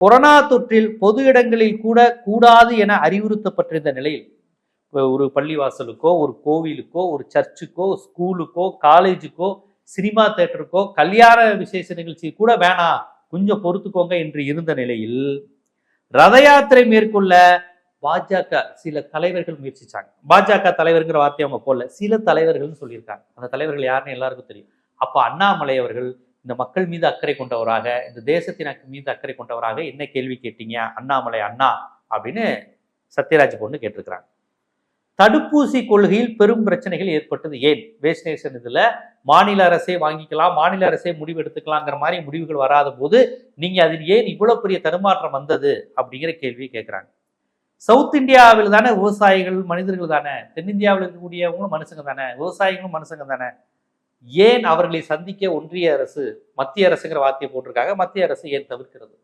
Corona தொற்றில் பொது இடங்களில் கூட கூடாது என அறிவுறுத்தப்பட்டிருந்த நிலையில் ஒரு பள்ளிவாசலுக்கோ, ஒரு கோவிலுக்கோ, ஒரு சர்ச்சுக்கோ, ஸ்கூலுக்கோ, காலேஜுக்கோ, சினிமா தியேட்டருக்கோ, கல்யாண விசேஷ நிகழ்ச்சி கூட வேணாம், கொஞ்சம் பொறுத்துக்கோங்க என்று இருந்த நிலையில் ரத யாத்திரை மேற்கொள்ள பாஜக சில தலைவர்கள் முயற்சிச்சாங்க. பாஜக தலைவர்கிற வார்த்தையை அவங்க போடல, சில தலைவர்கள் சொல்லியிருக்காங்க. அந்த தலைவர்கள் யாருன்னு எல்லாருக்கும் தெரியும். அப்ப அண்ணாமலை அவர்கள் இந்த மக்கள் மீது அக்கறை கொண்டவராக, இந்த தேசத்தின் மீது அக்கறை கொண்டவராக என்ன கேள்வி கேட்டீங்க அண்ணாமலை அண்ணா அப்படின்னு சத்யராஜ் பொண்ணு கேட்டிருக்கிறாங்க. தடுப்பூசி கொள்கையில் பெரும் பிரச்சனைகள் ஏற்பட்டது ஏன்? வேக்சினேஷன் இதுல மாநில அரசே வாங்கிக்கலாம், மாநில அரசே முடிவு எடுத்துக்கலாங்கிற மாதிரி முடிவுகள் வராத போது நீங்க அதில் ஏன் இவ்வளவு பெரிய தடுமாற்றம் வந்தது அப்படிங்கிற கேள்வியை கேட்கிறாங்க. சவுத் இந்தியாவில் தானே விவசாயிகள் மனிதர்கள் தானே, தென்னிந்தியாவில் இருக்கக்கூடியவங்களும் மனுஷங்க தானே, விவசாயிகளும் மனுஷங்க தானே, ஏன் அவர்களை சந்திக்க ஒன்றிய அரசு, மத்திய அரசுங்கிற வார்த்தையை போட்டிருக்காங்க, மத்திய அரசு ஏன் தவிர்க்கிறது?